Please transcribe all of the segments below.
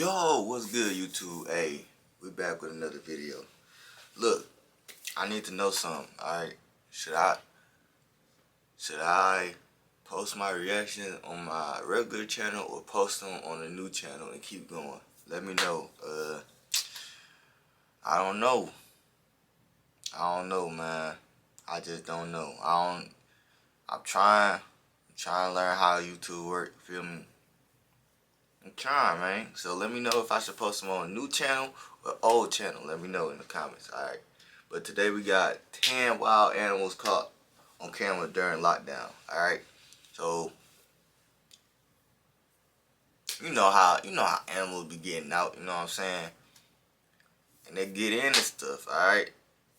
Yo, what's good, YouTube? Hey, we back with another video. Look, I need to know something, alright? Should I post my reactions on my regular channel or post them on a new channel and keep going? Let me know. I don't know. Man. I just don't know. I'm trying to learn how YouTube work, feel me? I'm trying, man. So let me know if I should post them on a new channel or old channel. Let me know in the comments, alright? But today we got 10 wild animals caught on camera during lockdown, alright? So you know how animals be getting out, you know what I'm saying? And they get in and stuff, alright?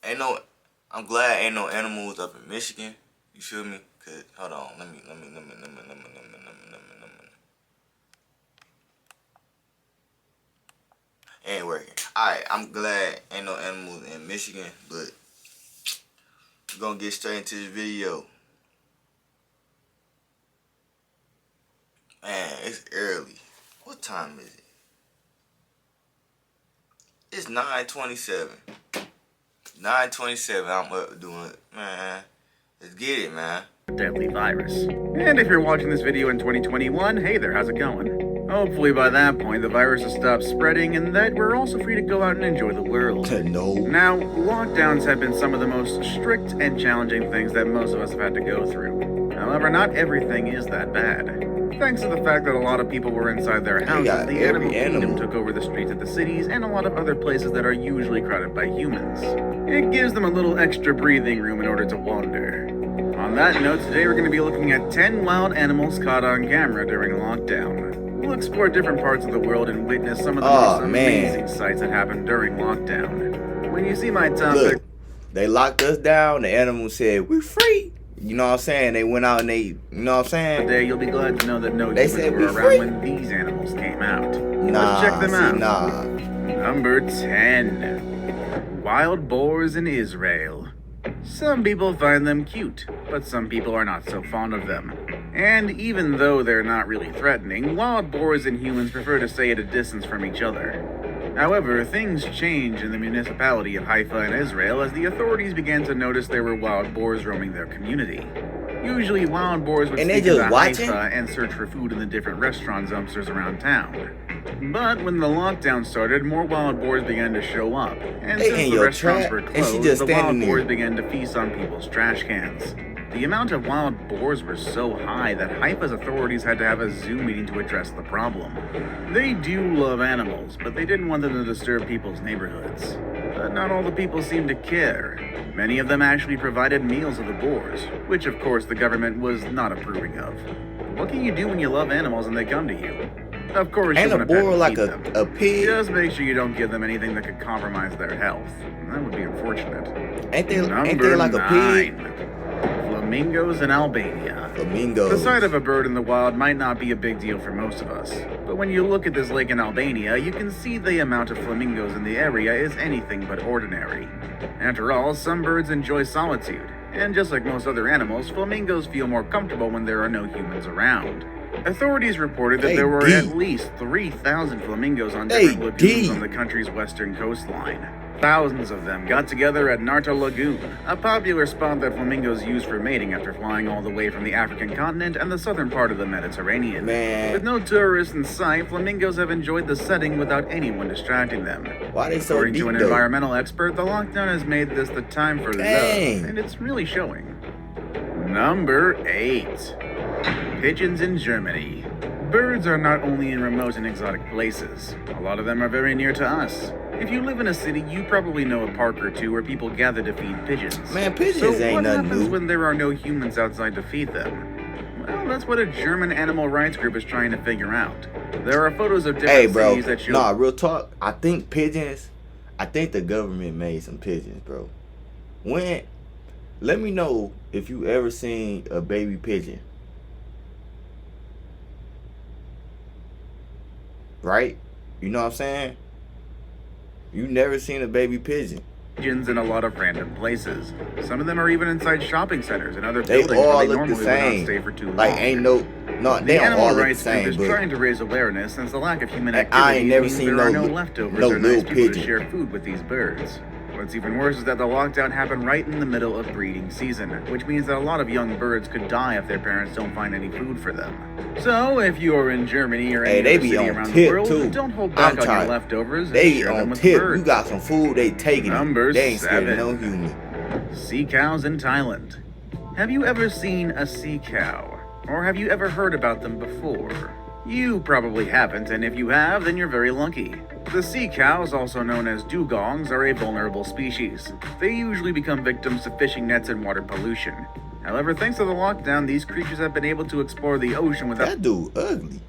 I'm glad ain't no animals up in Michigan. You feel me? Cause hold on, let me. Ain't working. Alright, I'm glad ain't no animals in Michigan, but we're gonna get straight into this video. Man, it's early. What time is it? It's 9:27. 9:27. I'm up doing it. Man, let's get it, man. Deadly virus. And if you're watching this video in 2021, hey there, how's it going? Hopefully by that point the virus has stopped spreading and that we're also free to go out and enjoy the world. No. Now, lockdowns have been some of the most strict and challenging things that most of us have had to go through. However, not everything is that bad. Thanks to the fact that a lot of people were inside their houses, the animal kingdom took over the streets of the cities and a lot of other places that are usually crowded by humans. It gives them a little extra breathing room in order to wander. On that note, today we're going to be looking at 10 wild animals caught on camera during lockdown. We'll explore different parts of the world and witness some of the most amazing sights that happened during lockdown. When you see my topic... Look, they locked us down, the animals said, we're free. You know what I'm saying? They went out and they, you know what I'm saying? Today, you'll be glad to know that no humans were around when these animals came out. Let's check them out. Number 10. Wild boars in Israel. Some people find them cute, but some people are not so fond of them. And even though they're not really threatening, wild boars and humans prefer to stay at a distance from each other. However, things changed in the municipality of Haifa in Israel as the authorities began to notice there were wild boars roaming their community. Usually, wild boars would sneak into Haifa and search for food in the different restaurant dumpsters around town. But when the lockdown started, more wild boars began to show up, and since the restaurants were closed, the wild boars began to feast on people's trash cans. The amount of wild boars were so high that Haifa's authorities had to have a Zoom meeting to address the problem. They do love animals, but they didn't want them to disturb people's neighborhoods. But not all the people seemed to care. Many of them actually provided meals to the boars, which of course the government was not approving of. What can you do when you love animals and they come to you? Of course, you want to pet and feed them. A pig? Just make sure you don't give them anything that could compromise their health. That would be unfortunate. Ain't they like a pig? Flamingos in Albania. Flamingos. The sight of a bird in the wild might not be a big deal for most of us, but when you look at this lake in Albania, you can see the amount of flamingos in the area is anything but ordinary. After all, some birds enjoy solitude, and just like most other animals, flamingos feel more comfortable when there are no humans around. Authorities reported that there were at least 3,000 flamingos on different lagoons on the country's western coastline. Thousands of them got together at Narta Lagoon, a popular spot that flamingos use for mating after flying all the way from the African continent and the southern part of the Mediterranean. With no tourists in sight, flamingos have enjoyed the setting without anyone distracting them. Why they so According to an environmental expert, the lockdown has made this the time for love, and it's really showing. Number 8. Pigeons in Germany. Birds are not only in remote and exotic places. A lot of them are very near to us. If you live in a city, you probably know a park or two where people gather to feed pigeons. Man, pigeons ain't nothing new. What happens when there are no humans outside to feed them? Well, that's what a German animal rights group is trying to figure out. There are photos of different cities that show... Nah, real talk. I think the government made some pigeons, bro. Let me know if you ever seen a baby pigeon. Right? You know what I'm saying? You never seen a baby pigeon. in a lot of random places. Some of them are even inside shopping centers and other They buildings all where they look normally the same. would not stay for too long. Like ain't no, they don't all look the same. Is but trying to raise awareness since the lack of human I ain't activity never means seen there are no no leftovers no or nice little people pigeon. to share food with these birds. What's even worse is that the lockdown happened right in the middle of breeding season, which means that a lot of young birds could die if their parents don't find any food for them. So, if you are in Germany or any other city around the world, don't hold back on your leftovers and they share them on with tip. birds. You got some food, they taking Number it. They ain't scared 7. of no human. Sea cows in Thailand. Have you ever seen a sea cow? Or have you ever heard about them before? You probably haven't, and if you have, then you're very lucky. The sea cows, also known as dugongs, are a vulnerable species. They usually become victims to fishing nets and water pollution. However, thanks to the lockdown, these creatures have been able to explore the ocean without that dude ugly.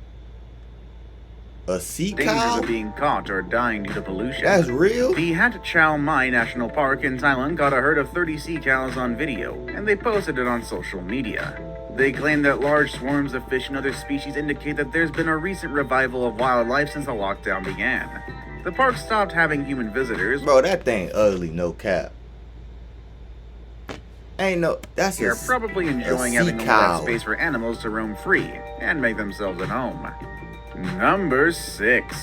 A sea dangers cow? of being caught or dying due to pollution. That's real? The Hat Chow Mai National Park in Thailand caught a herd of 30 sea cows on video, and they posted it on social media. They claim that large swarms of fish and other species indicate that there's been a recent revival of wildlife since the lockdown began. The park stopped having human visitors. Bro, that thing ugly, no cap. Ain't no, that's They're probably enjoying having a lot of space for animals to roam free and make themselves at home. Number 6.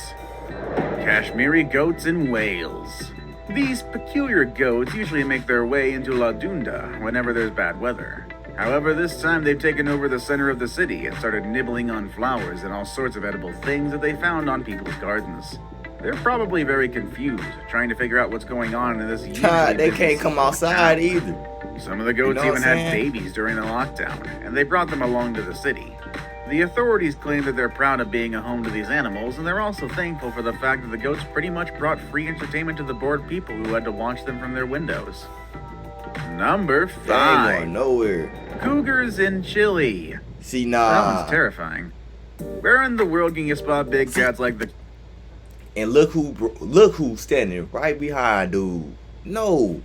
Kashmiri goats in Wales. These peculiar goats usually make their way into La Dunda whenever there's bad weather. However, this time they've taken over the center of the city and started nibbling on flowers and all sorts of edible things that they found on people's gardens. They're probably very confused, trying to figure out what's going on in this God, they can't come outside either. Some of the goats even had babies during the lockdown, and they brought them along to the city. The authorities claim that they're proud of being a home to these animals, and they're also thankful for the fact that the goats pretty much brought free entertainment to the bored people who had to watch them from their windows. Number 5. They ain't going nowhere. Cougars in Chile. See, nah. That one's terrifying. Where in the world can you spot big cats like the... And look who's standing right behind dude. No.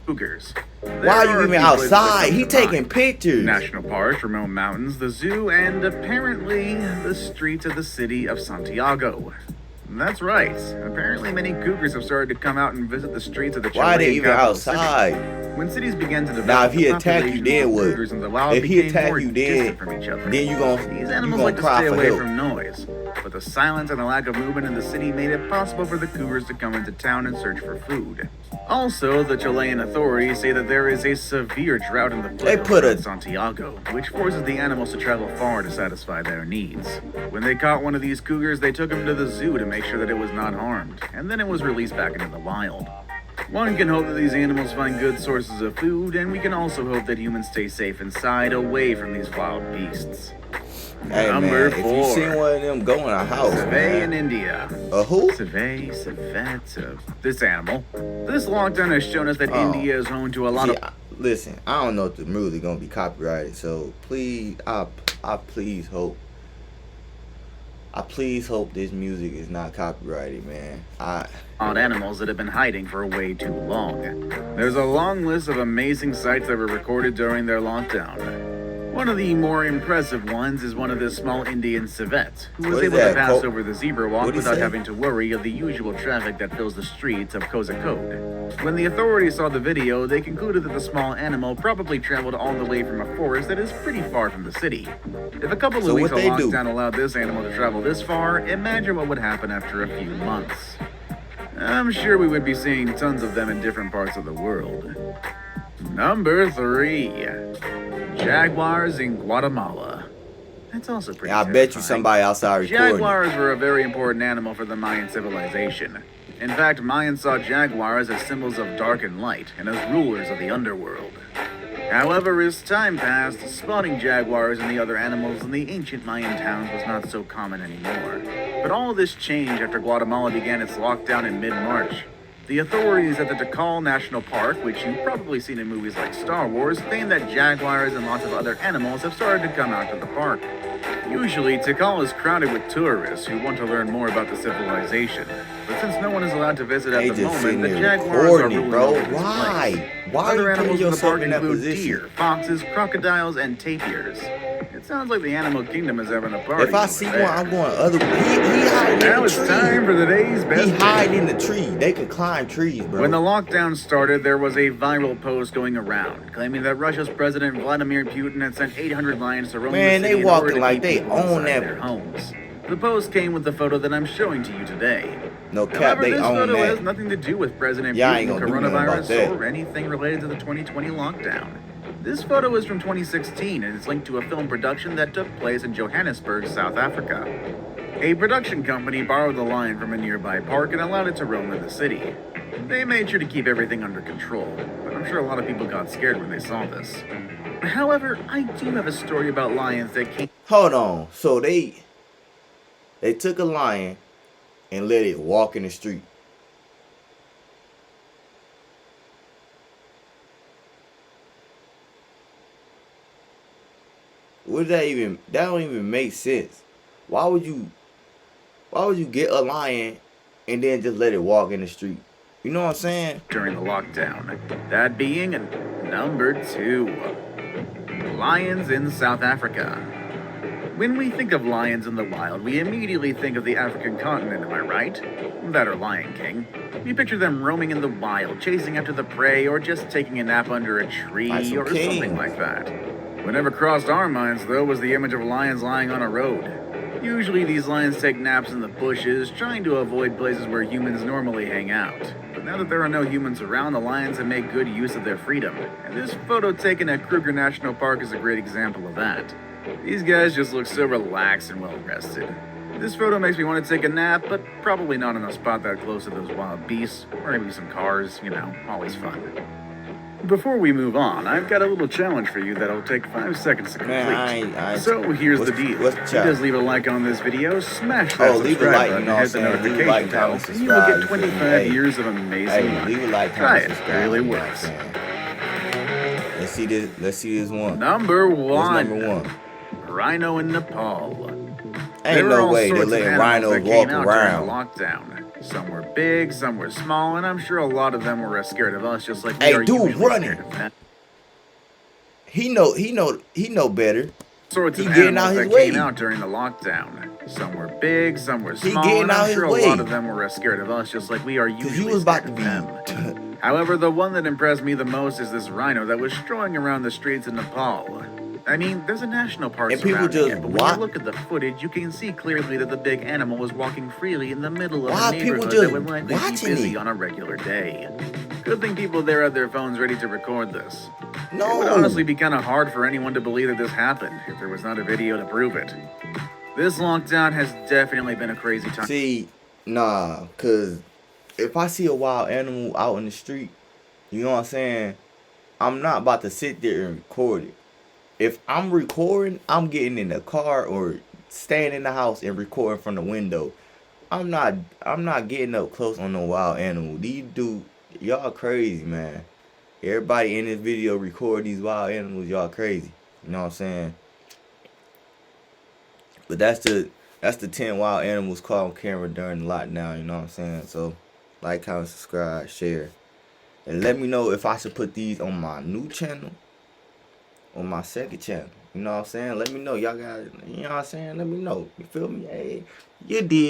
Cougars. Why are you even outside? He taking pictures. National parks, remote mountains, the zoo, and apparently the streets of the city of Santiago. That's right. Apparently many cougars have started to come out and visit the streets of the Chilean Why are they even outside? City. When cities began to develop, now if he attack you, then what? In the wild if he attack you, then you gonna these animals like to stay away from noise. But the silence and the lack of movement in the city made it possible for the cougars to come into town and search for food. Also, the Chilean authorities say that there is a severe drought in the foothills of Santiago, which forces the animals to travel far to satisfy their needs. When they caught one of these cougars, they took him to the zoo to make sure that it was not harmed, and then it was released back into the wild. One can hope that these animals find good sources of food, and we can also hope that humans stay safe inside, away from these wild beasts. Hey, Number man, 4. If you seen one of them go in a house, Zair-B in India. A who? Zair-B, this animal. This lockdown has shown us that India is home to a lot of... Listen, I don't know if the movie gonna be copyrighted, so please, I please hope. I please hope this music is not copyrighted, man. On animals that have been hiding for way too long. There's a long list of amazing sights that were recorded during their lockdown. One of the more impressive ones is one of this small Indian civet, who was able to pass over the zebra walk without having to worry of the usual traffic that fills the streets of Kozhikode. When the authorities saw the video, they concluded that the small animal probably traveled all the way from a forest that is pretty far from the city. If a couple of weeks of lockdown allowed this animal to travel this far, imagine what would happen after a few months. I'm sure we would be seeing tons of them in different parts of the world. Number 3. Jaguars in Guatemala. That's also pretty terrifying. I bet you somebody outside recording. Jaguars were a very important animal for the Mayan civilization. In fact, Mayans saw jaguars as symbols of dark and light, and as rulers of the underworld. However, as time passed, spotting jaguars and the other animals in the ancient Mayan towns was not so common anymore. But all this changed after Guatemala began its lockdown in mid-March. The authorities at the Tikal National Park, which you've probably seen in movies like Star Wars, claim that jaguars and lots of other animals have started to come out to the park. Usually, Tikal is crowded with tourists who want to learn more about the civilization. But since no one is allowed to visit at the moment, the jaguars are ruling over this place. Why Other are you animals in the park in that include position? deer, foxes, crocodiles, and tapirs. It sounds like the animal kingdom is having a party. If I see one, I'm going other. He hiding in the tree. Now it's time for the day's best. He hiding in the tree. They can climb trees, bro. When the lockdown started, there was a viral post going around claiming that Russia's President Vladimir Putin had sent 800 lions to roam the city. Man, they walking like they own their homes. The post came with the photo that I'm showing to you today. No cap, However, they this own photo that. has nothing to do with President Putin, coronavirus, or anything related to the 2020 lockdown. This photo is from 2016 and it's linked to a film production that took place in Johannesburg, South Africa. A production company borrowed the lion from a nearby park and allowed it to roam in the city. They made sure to keep everything under control, but I'm sure a lot of people got scared when they saw this. However, I do have a story about lions that came... Hold on. So they took a lion and let it walk in the street. What that don't even make sense. Why would you get a lion and then just let it walk in the street? You know what I'm saying? During the lockdown. That being number 2. Lions in South Africa. When we think of lions in the wild, we immediately think of the African continent, am I right? That or Lion King. We picture them roaming in the wild, chasing after the prey, or just taking a nap under a tree, or something like that. What never crossed our minds, though, was the image of lions lying on a road. Usually these lions take naps in the bushes, trying to avoid places where humans normally hang out. But now that there are no humans around, the lions have made good use of their freedom. And this photo taken at Kruger National Park is a great example of that. These guys just look so relaxed and well rested. This photo makes me want to take a nap, but probably not in a spot that close to those wild beasts, or maybe some cars, you know, always fun. Before we move on, I've got a little challenge for you that'll take 5 seconds to complete. Man, so here's the deal. Just leave a like on this video, smash that subscribe button, hit the notification bell, and you will get 25 years of amazing luck. Leave a like, try it. It really works. Let's see this one. Number 1. What's number 1? Rhino in Nepal. Ain't no way they're letting rhinos walk around. Lockdown. Some were big, some were small, and I'm sure a lot of them were as scared of us, just like we are dude, usually running. scared of them. He know better. Sorts of animals that came out during the lockdown. Some were big, some were small, and I'm sure a lot of them were as scared of us, just like we are usually scared of them. However, the one that impressed me the most is this rhino that was strolling around the streets in Nepal. I mean, there's a national park surrounding it, but when you look at the footage, you can see clearly that the big animal was walking freely in the middle of a neighborhood that would likely be busy on a regular day. Good thing people there had their phones ready to record this. No. It would honestly be kind of hard for anyone to believe that this happened if there was not a video to prove it. This lockdown has definitely been a crazy time. See, nah, cause if I see a wild animal out in the street, you know what I'm saying, I'm not about to sit there and record it. If I'm recording, I'm getting in the car or staying in the house and recording from the window. I'm not getting up close on no wild animal. These dudes, y'all crazy, man. Everybody in this video record these wild animals, y'all crazy. You know what I'm saying? But that's the 10 wild animals caught on camera during the lockdown, you know what I'm saying? So like, comment, subscribe, share. And let me know if I should put these on my new channel. On my second channel, you know what I'm saying? Let me know. Y'all got, you know what I'm saying? Let me know. You feel me? Hey, you did.